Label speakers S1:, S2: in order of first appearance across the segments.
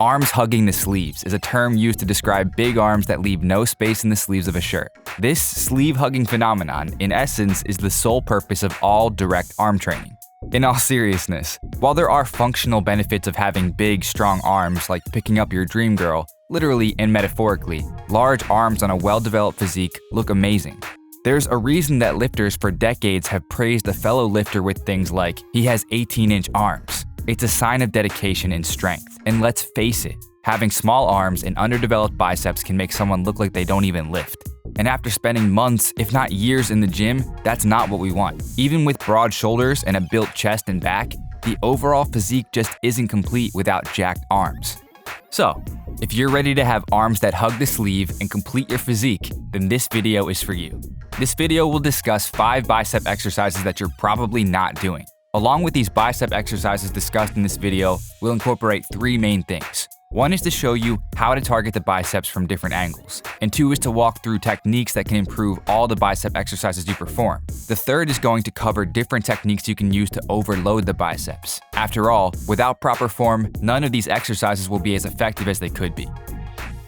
S1: Arms hugging the sleeves is a term used to describe big arms that leave no space in the sleeves of a shirt. This sleeve-hugging phenomenon, in essence, is the sole purpose of all direct arm training. In all seriousness, while there are functional benefits of having big, strong arms like picking up your dream girl, literally and metaphorically, large arms on a well-developed physique look amazing. There's a reason that lifters for decades have praised a fellow lifter with things like, "He has 18-inch arms." It's a sign of dedication and strength. And let's face it, having small arms and underdeveloped biceps can make someone look like they don't even lift. And after spending months, if not years in the gym, that's not what we want. Even with broad shoulders and a built chest and back, the overall physique just isn't complete without jacked arms. So, if you're ready to have arms that hug the sleeve and complete your physique, then this video is for you. This video will discuss 5 bicep exercises that you're probably not doing. Along with these bicep exercises discussed in this video, we'll incorporate 3 main things. 1 is to show you how to target the biceps from different angles, and 2 is to walk through techniques that can improve all the bicep exercises you perform. The 3rd is going to cover different techniques you can use to overload the biceps. After all, without proper form, none of these exercises will be as effective as they could be.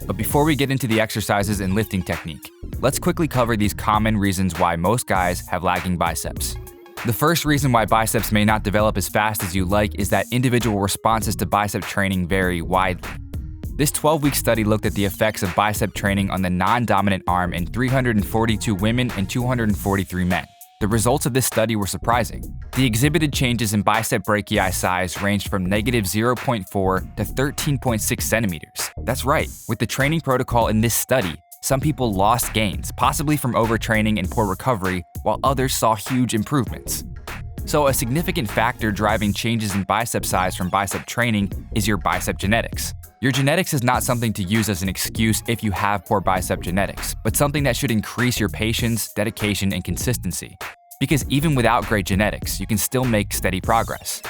S1: But before we get into the exercises and lifting technique, let's quickly cover these common reasons why most guys have lagging biceps. The first reason why biceps may not develop as fast as you like is that individual responses to bicep training vary widely. This 12-week study looked at the effects of bicep training on the non-dominant arm in 342 women and 243 men. The results of this study were surprising. The exhibited changes in bicep brachii size ranged from -0.4 to 13.6 centimeters. That's right, with the training protocol in this study, some people lost gains, possibly from overtraining and poor recovery, while others saw huge improvements. So a significant factor driving changes in bicep size from bicep training is your bicep genetics. Your genetics is not something to use as an excuse if you have poor bicep genetics, but something that should increase your patience, dedication, and consistency. Because even without great genetics, you can still make steady progress.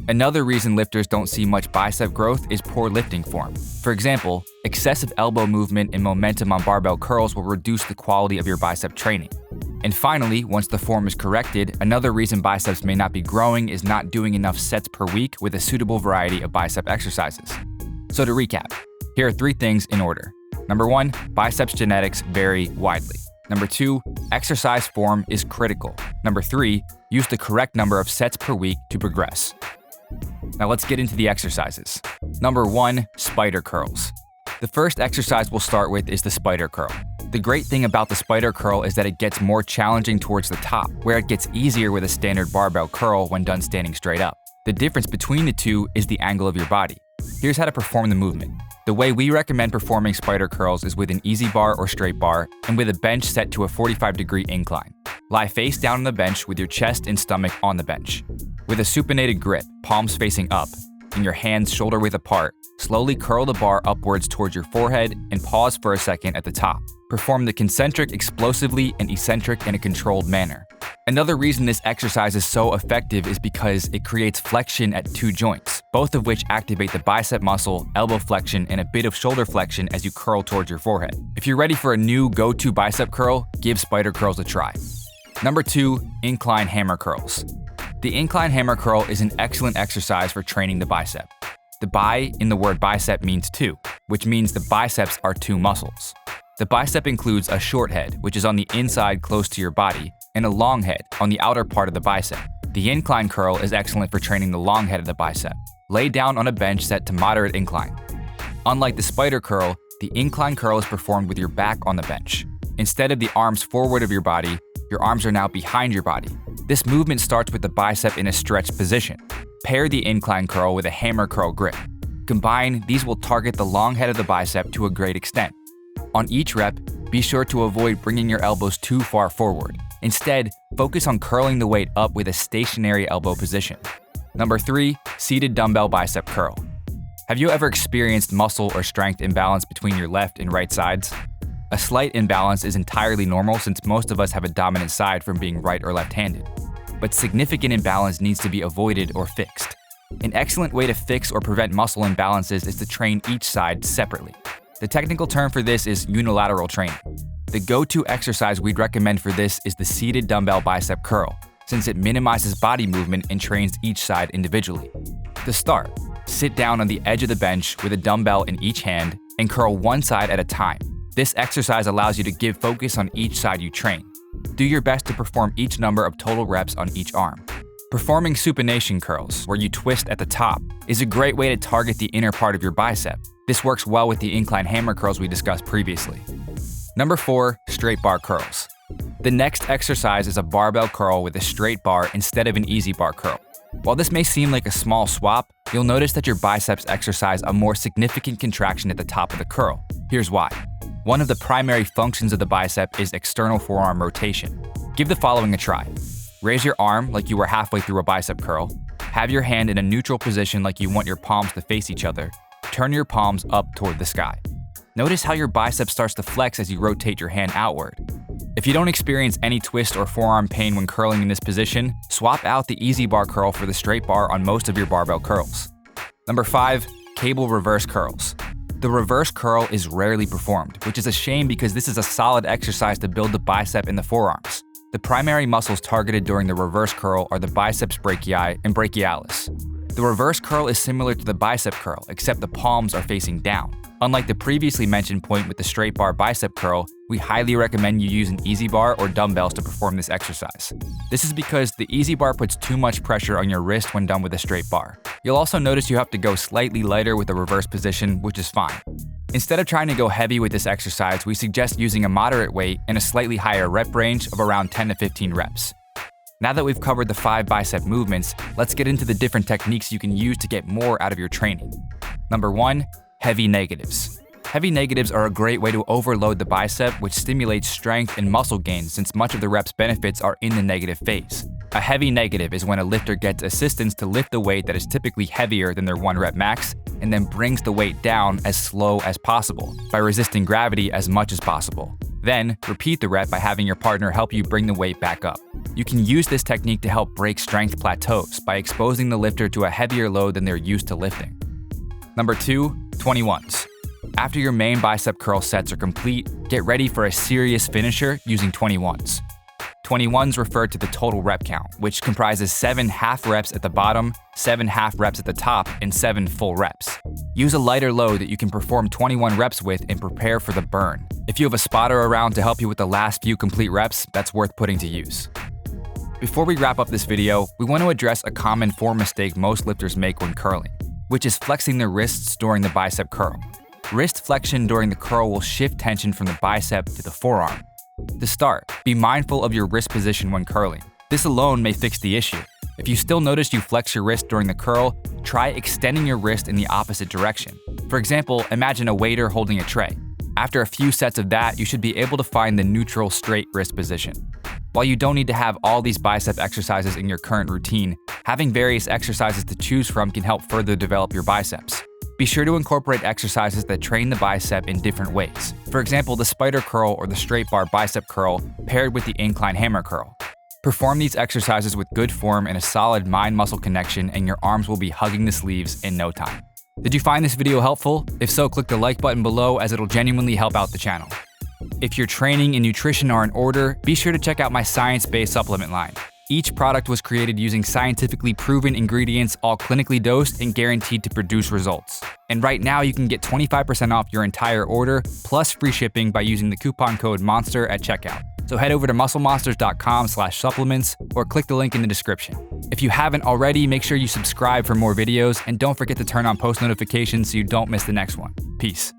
S1: Another reason lifters don't see much bicep growth is poor lifting form. For example, excessive elbow movement and momentum on barbell curls will reduce the quality of your bicep training. And finally, once the form is corrected, another reason biceps may not be growing is not doing enough sets per week with a suitable variety of bicep exercises. So to recap, here are 3 things in order. Number 1, biceps genetics vary widely. Number 2, exercise form is critical. Number 3, use the correct number of sets per week to progress. Now let's get into the exercises. Number 1, spider curls. The first exercise we'll start with is the spider curl. The great thing about the spider curl is that it gets more challenging towards the top, where it gets easier with a standard barbell curl when done standing straight up. The difference between the two is the angle of your body. Here's how to perform the movement. The way we recommend performing spider curls is with an easy bar or straight bar and with a bench set to a 45-degree incline. Lie face down on the bench with your chest and stomach on the bench. With a supinated grip, palms facing up, and your hands shoulder-width apart, slowly curl the bar upwards towards your forehead and pause for a second at the top. Perform the concentric explosively and eccentric in a controlled manner. Another reason this exercise is so effective is because it creates flexion at 2 joints, both of which activate the bicep muscle, elbow flexion, and a bit of shoulder flexion as you curl towards your forehead. If you're ready for a new go-to bicep curl, give spider curls a try. Number 2, incline hammer curls. The incline hammer curl is an excellent exercise for training the bicep. The bi in the word bicep means 2, which means the biceps are 2 muscles. The bicep includes a short head, which is on the inside close to your body, and a long head on the outer part of the bicep. The incline curl is excellent for training the long head of the bicep. Lay down on a bench set to moderate incline. Unlike the spider curl, the incline curl is performed with your back on the bench. Instead of the arms forward of your body, your arms are now behind your body. This movement starts with the bicep in a stretched position. Pair the incline curl with a hammer curl grip. Combined, these will target the long head of the bicep to a great extent. On each rep, be sure to avoid bringing your elbows too far forward. Instead, focus on curling the weight up with a stationary elbow position. Number 3, seated dumbbell bicep curl. Have you ever experienced muscle or strength imbalance between your left and right sides? A slight imbalance is entirely normal since most of us have a dominant side from being right or left-handed. But significant imbalance needs to be avoided or fixed. An excellent way to fix or prevent muscle imbalances is to train each side separately. The technical term for this is unilateral training. The go-to exercise we'd recommend for this is the seated dumbbell bicep curl, since it minimizes body movement and trains each side individually. To start, sit down on the edge of the bench with a dumbbell in each hand and curl one side at a time. This exercise allows you to give focus on each side you train. Do your best to perform each number of total reps on each arm. Performing supination curls, where you twist at the top, is a great way to target the inner part of your bicep. This works well with the incline hammer curls we discussed previously. Number 4, straight bar curls. The next exercise is a barbell curl with a straight bar instead of an easy bar curl. While this may seem like a small swap, you'll notice that your biceps exercise a more significant contraction at the top of the curl. Here's why. One of the primary functions of the bicep is external forearm rotation. Give the following a try. Raise your arm like you were halfway through a bicep curl. Have your hand in a neutral position like you want your palms to face each other. Turn your palms up toward the sky. Notice how your bicep starts to flex as you rotate your hand outward. If you don't experience any twist or forearm pain when curling in this position, swap out the easy bar curl for the straight bar on most of your barbell curls. Number 5, cable reverse curls. The reverse curl is rarely performed, which is a shame because this is a solid exercise to build the bicep and the forearms. The primary muscles targeted during the reverse curl are the biceps brachii and brachialis. The reverse curl is similar to the bicep curl, except the palms are facing down. Unlike the previously mentioned point with the straight bar bicep curl, we highly recommend you use an easy bar or dumbbells to perform this exercise. This is because the easy bar puts too much pressure on your wrist when done with a straight bar. You'll also notice you have to go slightly lighter with the reverse position, which is fine. Instead of trying to go heavy with this exercise, we suggest using a moderate weight and a slightly higher rep range of around 10 to 15 reps. Now that we've covered the 5 bicep movements, let's get into the different techniques you can use to get more out of your training. Number 1, heavy negatives. Heavy negatives are a great way to overload the bicep, which stimulates strength and muscle gain since much of the rep's benefits are in the negative phase. A heavy negative is when a lifter gets assistance to lift the weight that is typically heavier than their 1 rep max, and then brings the weight down as slow as possible by resisting gravity as much as possible. Then, repeat the rep by having your partner help you bring the weight back up. You can use this technique to help break strength plateaus by exposing the lifter to a heavier load than they're used to lifting. Number 2, 21s. After your main bicep curl sets are complete, get ready for a serious finisher using 21s. 21s refer to the total rep count, which comprises 7 half reps at the bottom, 7 half reps at the top, and 7 full reps. Use a lighter load that you can perform 21 reps with and prepare for the burn. If you have a spotter around to help you with the last few complete reps, that's worth putting to use. Before we wrap up this video, we want to address a common form mistake most lifters make when curling, which is flexing their wrists during the bicep curl. Wrist flexion during the curl will shift tension from the bicep to the forearm. To start, be mindful of your wrist position when curling. This alone may fix the issue. If you still notice you flex your wrist during the curl, try extending your wrist in the opposite direction. For example, imagine a waiter holding a tray. After a few sets of that, you should be able to find the neutral straight wrist position. While you don't need to have all these bicep exercises in your current routine, having various exercises to choose from can help further develop your biceps. Be sure to incorporate exercises that train the bicep in different ways. For example, the spider curl or the straight bar bicep curl paired with the incline hammer curl. Perform these exercises with good form and a solid mind-muscle connection, and your arms will be hugging the sleeves in no time. Did you find this video helpful? If so, click the like button below as it'll genuinely help out the channel. If your training and nutrition are in order, be sure to check out my science-based supplement line. Each product was created using scientifically proven ingredients, all clinically dosed and guaranteed to produce results. And right now you can get 25% off your entire order, plus free shipping by using the coupon code MONSTER at checkout. So head over to musclemonsters.com/supplements or click the link in the description. If you haven't already, make sure you subscribe for more videos and don't forget to turn on post notifications so you don't miss the next one. Peace.